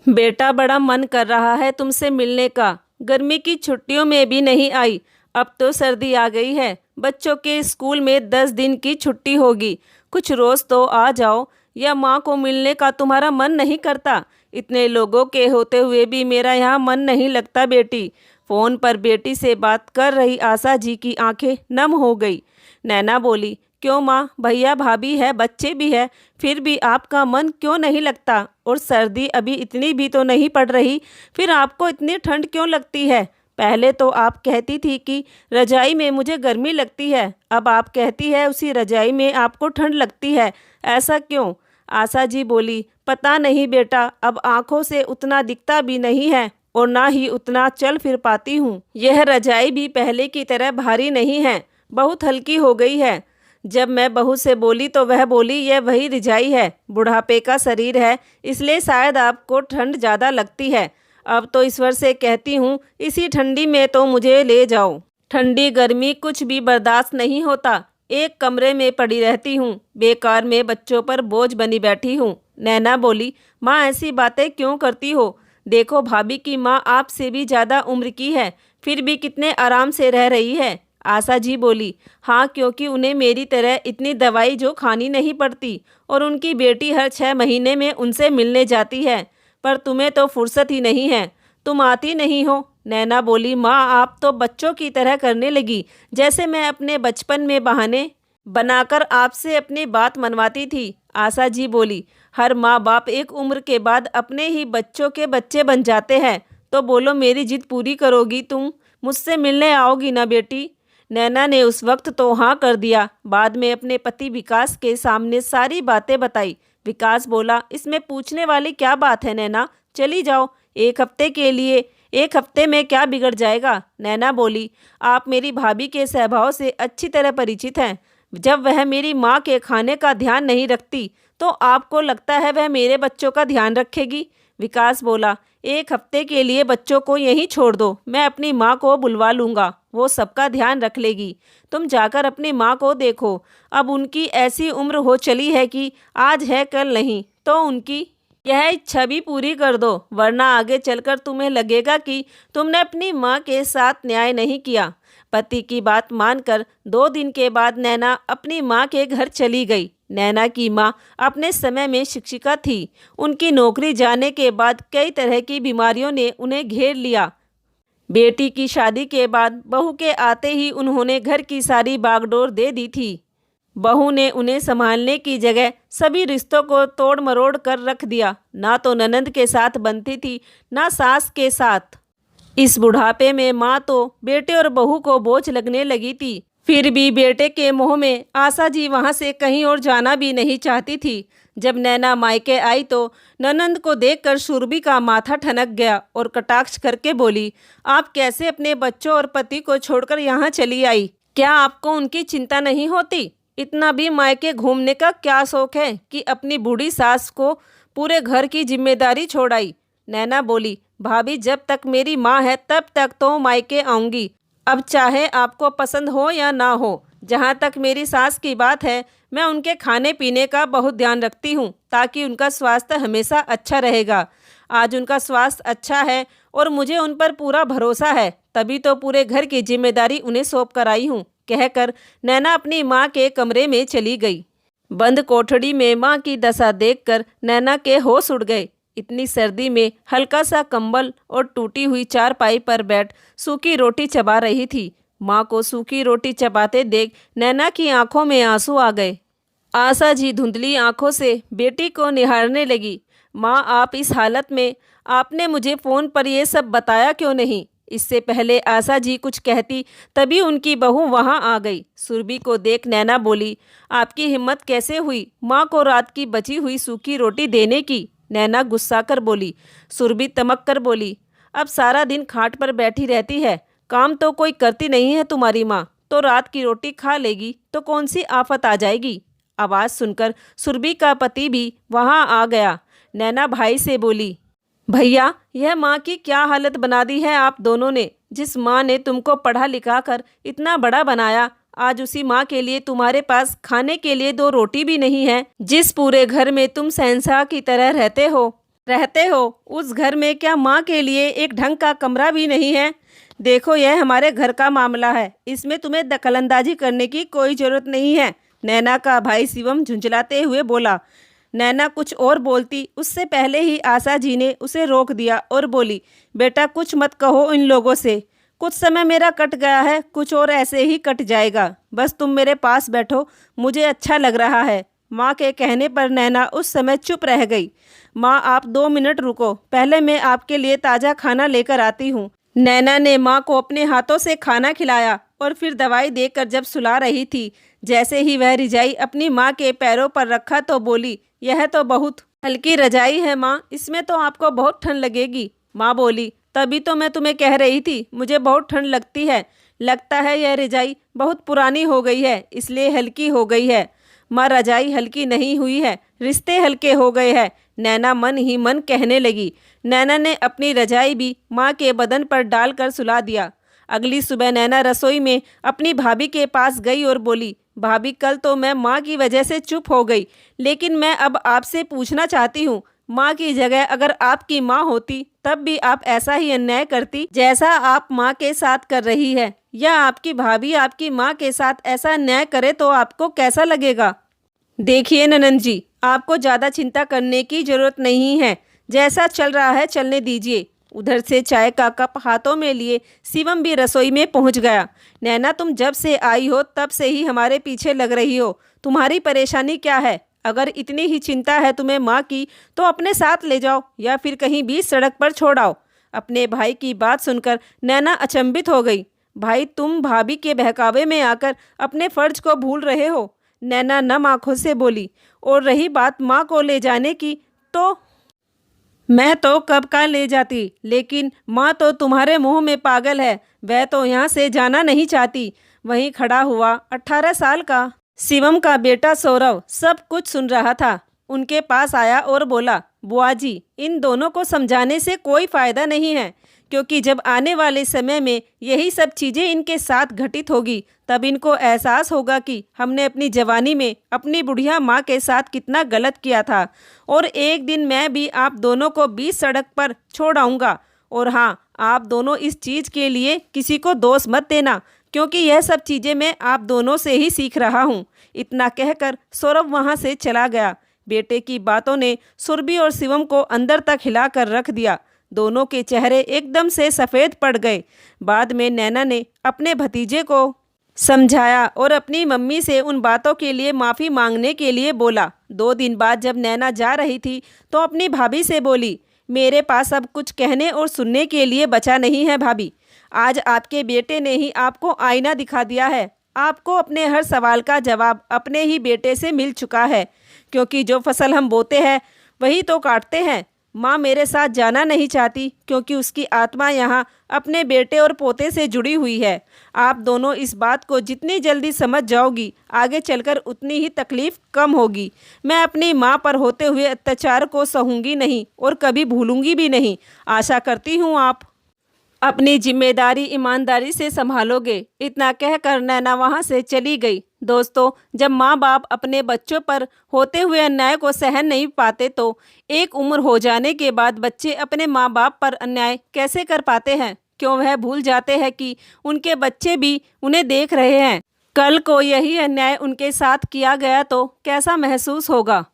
बेटा बड़ा मन कर रहा है तुमसे मिलने का। गर्मी की छुट्टियों में भी नहीं आई। अब तो सर्दी आ गई है। बच्चों के स्कूल में 10 दिन की छुट्टी होगी। कुछ रोज तो आ जाओ। या माँ को मिलने का तुम्हारा मन नहीं करता? इतने लोगों के होते हुए भी मेरा यहाँ मन नहीं लगता बेटी। फोन पर बेटी से बात कर रही आशा जी की आंखें नम हो गई। नैना बोली, क्यों माँ, भैया भाभी है, बच्चे भी है, फिर भी आपका मन क्यों नहीं लगता? और सर्दी अभी इतनी भी तो नहीं पड़ रही, फिर आपको इतनी ठंड क्यों लगती है? पहले तो आप कहती थी कि रजाई में मुझे गर्मी लगती है, अब आप कहती है उसी रजाई में आपको ठंड लगती है। ऐसा क्यों? आशा जी बोली, पता नहीं बेटा, अब आंखों से उतना दिखता भी नहीं है और ना ही उतना चल फिर पाती हूँ। यह रजाई भी पहले की तरह भारी नहीं है, बहुत हल्की हो गई है। जब मैं बहू से बोली तो वह बोली, यह वही रजाई है, बुढ़ापे का शरीर है, इसलिए शायद आपको ठंड ज़्यादा लगती है। अब तो ईश्वर से कहती हूँ इसी ठंडी में तो मुझे ले जाओ। ठंडी गर्मी कुछ भी बर्दाश्त नहीं होता। एक कमरे में पड़ी रहती हूँ, बेकार में बच्चों पर बोझ बनी बैठी हूँ। नैना बोली, माँ ऐसी बातें क्यों करती हो? देखो भाभी की माँ आपसे भी ज़्यादा उम्र की है, फिर भी कितने आराम से रह रही है। आशा जी बोली, हाँ, क्योंकि उन्हें मेरी तरह इतनी दवाई जो खानी नहीं पड़ती, और उनकी बेटी हर 6 महीने में उनसे मिलने जाती है। पर तुम्हें तो फुर्सत ही नहीं है, तुम आती नहीं हो। नैना बोली, माँ आप तो बच्चों की तरह करने लगी, जैसे मैं अपने बचपन में बहाने बनाकर आपसे अपनी बात मनवाती थी। आशा जी बोली, हर माँ बाप एक उम्र के बाद अपने ही बच्चों के बच्चे बन जाते हैं। तो बोलो, मेरी जिद पूरी करोगी तुम? मुझसे मिलने आओगी ना बेटी? नैना ने उस वक्त तो हाँ कर दिया। बाद में अपने पति विकास के सामने सारी बातें बताई। विकास बोला, इसमें पूछने वाली क्या बात है नैना, चली जाओ 1 हफ्ते के लिए, 1 हफ्ते में क्या बिगड़ जाएगा? नैना बोली, आप मेरी भाभी के स्वभाव से अच्छी तरह परिचित हैं। जब वह मेरी माँ के खाने का ध्यान नहीं रखती तो आपको लगता है वह मेरे बच्चों का ध्यान रखेगी? विकास बोला, 1 हफ्ते के लिए बच्चों को यहीं छोड़ दो, मैं अपनी माँ को बुलवा लूँगा, वो सबका ध्यान रख लेगी। तुम जाकर अपनी माँ को देखो, अब उनकी ऐसी उम्र हो चली है कि आज है कल नहीं, तो उनकी यह इच्छा भी पूरी कर दो, वरना आगे चलकर तुम्हें लगेगा कि तुमने अपनी माँ के साथ न्याय नहीं किया। पति की बात मानकर 2 दिन के बाद नैना अपनी माँ के घर चली गई। नैना की माँ अपने समय में शिक्षिका थी। उनकी नौकरी जाने के बाद कई तरह की बीमारियों ने उन्हें घेर लिया। बेटी की शादी के बाद बहू के आते ही उन्होंने घर की सारी बागडोर दे दी थी। बहू ने उन्हें संभालने की जगह सभी रिश्तों को तोड़ मरोड़ कर रख दिया। ना तो ननंद के साथ बनती थी, ना सास के साथ। इस बुढ़ापे में माँ तो बेटे और बहू को बोझ लगने लगी थी। फिर भी बेटे के मोह में आशा जी वहाँ से कहीं और जाना भी नहीं चाहती थी। जब नैना मायके आई तो ननंद को देखकर सुरभि का माथा ठनक गया और कटाक्ष करके बोली, आप कैसे अपने बच्चों और पति को छोड़कर यहाँ चली आई? क्या आपको उनकी चिंता नहीं होती? इतना भी मायके घूमने का क्या शौक है कि अपनी बूढ़ी सास को पूरे घर की जिम्मेदारी छोड़ाई? नैना बोली, भाभी जब तक मेरी माँ है तब तक तो मायके आऊँगी, अब चाहे आपको पसंद हो या ना हो। जहाँ तक मेरी सास की बात है, मैं उनके खाने पीने का बहुत ध्यान रखती हूँ ताकि उनका स्वास्थ्य हमेशा अच्छा रहेगा। आज उनका स्वास्थ्य अच्छा है और मुझे उन पर पूरा भरोसा है, तभी तो पूरे घर की जिम्मेदारी उन्हें सौंप कर आई हूँ, कहकर नैना अपनी माँ के कमरे में चली गई। बंद कोठड़ी में माँ की दशा देखकर नैना के होश उड़ गए। इतनी सर्दी में हल्का सा कंबल और टूटी हुई चारपाई पर बैठ सूखी रोटी चबा रही थी। माँ को सूखी रोटी चबाते देख नैना की आंखों में आंसू आ गए। आशा जी धुंधली आंखों से बेटी को निहारने लगी। माँ, आप इस हालत में, आपने मुझे फ़ोन पर यह सब बताया क्यों नहीं? इससे पहले आशा जी कुछ कहती तभी उनकी बहू वहां आ गई। सुरभि को देख नैना बोली, आपकी हिम्मत कैसे हुई माँ को रात की बची हुई सूखी रोटी देने की? नैना गुस्सा कर बोली। सुरभि तमक कर बोली, अब सारा दिन खाट पर बैठी रहती है, काम तो कोई करती नहीं है तुम्हारी माँ, तो रात की रोटी खा लेगी तो कौन सी आफत आ जाएगी? आवाज़ सुनकर सुरभि का पति भी वहां आ गया। नैना भाई से बोली, भैया, यह माँ की क्या हालत बना दी है आप दोनों ने? जिस माँ ने तुमको पढ़ा लिखा कर इतना बड़ा बनाया, आज उसी माँ के लिए तुम्हारे पास खाने के लिए 2 रोटी भी नहीं है। जिस पूरे घर में तुम शहंशाह की तरह रहते हो, रहते हो उस घर में, क्या माँ के लिए एक ढंग का कमरा भी नहीं है? देखो यह हमारे घर का मामला है, इसमें तुम्हें दखलंदाजी करने की कोई ज़रूरत नहीं है। नैना का भाई शिवम झुंझलाते हुए बोला। नैना कुछ और बोलती उससे पहले ही आशा जी ने उसे रोक दिया और बोली, बेटा कुछ मत कहो इन लोगों से। कुछ समय मेरा कट गया है, कुछ और ऐसे ही कट जाएगा। बस तुम मेरे पास बैठो, मुझे अच्छा लग रहा है। माँ के कहने पर नैना उस समय चुप रह गई। माँ आप 2 मिनट रुको, पहले मैं आपके लिए ताज़ा खाना लेकर आती हूँ। नैना ने माँ को अपने हाथों से खाना खिलाया और फिर दवाई देकर जब सुला रही थी, जैसे ही वह रजाई अपनी माँ के पैरों पर रखा तो बोली, यह तो बहुत हल्की रजाई है माँ, इसमें तो आपको बहुत ठंड लगेगी। माँ बोली, तभी तो मैं तुम्हें कह रही थी मुझे बहुत ठंड लगती है। लगता है यह रजाई बहुत पुरानी हो गई है, इसलिए हल्की हो गई है। माँ रजाई हल्की नहीं हुई है, रिश्ते हल्के हो गए हैं, नैना मन ही मन कहने लगी। नैना ने अपनी रजाई भी माँ के बदन पर डालकर सुला दिया। अगली सुबह नैना रसोई में अपनी भाभी के पास गई और बोली, भाभी कल तो मैं माँ की वजह से चुप हो गई, लेकिन मैं अब आपसे पूछना चाहती हूँ, माँ की जगह अगर आपकी माँ होती तब भी आप ऐसा ही अन्याय करती जैसा आप माँ के साथ कर रही है? या आपकी भाभी आपकी माँ के साथ ऐसा अन्याय करे तो आपको कैसा लगेगा? देखिए ननंद जी, आपको ज़्यादा चिंता करने की ज़रूरत नहीं है, जैसा चल रहा है चलने दीजिए। उधर से चाय का कप हाथों में लिए शिवम भी रसोई में पहुंच गया। नैना तुम जब से आई हो तब से ही हमारे पीछे लग रही हो, तुम्हारी परेशानी क्या है? अगर इतनी ही चिंता है तुम्हें माँ की तो अपने साथ ले जाओ या फिर कहीं बीच सड़क पर छोड़ आओ। अपने भाई की बात सुनकर नैना अचंभित हो गई। भाई तुम भाभी के बहकावे में आकर अपने फर्ज को भूल रहे हो, नैना नम आंखों से बोली। और रही बात माँ को ले जाने की, तो मैं तो कब का ले जाती, लेकिन माँ तो तुम्हारे मुंह में पागल है, वह तो यहाँ से जाना नहीं चाहती। वहीं खड़ा हुआ 18 साल का शिवम का बेटा सौरव सब कुछ सुन रहा था। उनके पास आया और बोला, बुआ जी इन दोनों को समझाने से कोई फ़ायदा नहीं है, क्योंकि जब आने वाले समय में यही सब चीज़ें इनके साथ घटित होगी तब इनको एहसास होगा कि हमने अपनी जवानी में अपनी बुढ़िया माँ के साथ कितना गलत किया था। और एक दिन मैं भी आप दोनों को बीच सड़क पर छोड़ आऊँगा। और हाँ, आप दोनों इस चीज़ के लिए किसी को दोष मत देना, क्योंकि यह सब चीज़ें मैं आप दोनों से ही सीख रहा हूँ। इतना कहकर सौरभ वहाँ से चला गया। बेटे की बातों ने सुरभि और शिवम को अंदर तक हिलाकर रख दिया। दोनों के चेहरे एकदम से सफ़ेद पड़ गए। बाद में नैना ने अपने भतीजे को समझाया और अपनी मम्मी से उन बातों के लिए माफ़ी मांगने के लिए बोला। 2 दिन बाद जब नैना जा रही थी तो अपनी भाभी से बोली, मेरे पास अब कुछ कहने और सुनने के लिए बचा नहीं है भाभी। आज आपके बेटे ने ही आपको आईना दिखा दिया है। आपको अपने हर सवाल का जवाब अपने ही बेटे से मिल चुका है, क्योंकि जो फसल हम बोते हैं वही तो काटते हैं। माँ मेरे साथ जाना नहीं चाहती क्योंकि उसकी आत्मा यहाँ अपने बेटे और पोते से जुड़ी हुई है। आप दोनों इस बात को जितनी जल्दी समझ जाओगी, आगे चलकर उतनी ही तकलीफ कम होगी। मैं अपनी माँ पर होते हुए अत्याचार को सहूँगी नहीं और कभी भूलूंगी भी नहीं। आशा करती हूँ आप अपनी जिम्मेदारी ईमानदारी से संभालोगे। इतना कहकर नैना वहाँ से चली गई। दोस्तों, जब माँ बाप अपने बच्चों पर होते हुए अन्याय को सहन नहीं पाते तो एक उम्र हो जाने के बाद बच्चे अपने माँ बाप पर अन्याय कैसे कर पाते हैं? क्यों वह भूल जाते हैं कि उनके बच्चे भी उन्हें देख रहे हैं? कल को यही अन्याय उनके साथ किया गया तो कैसा महसूस होगा?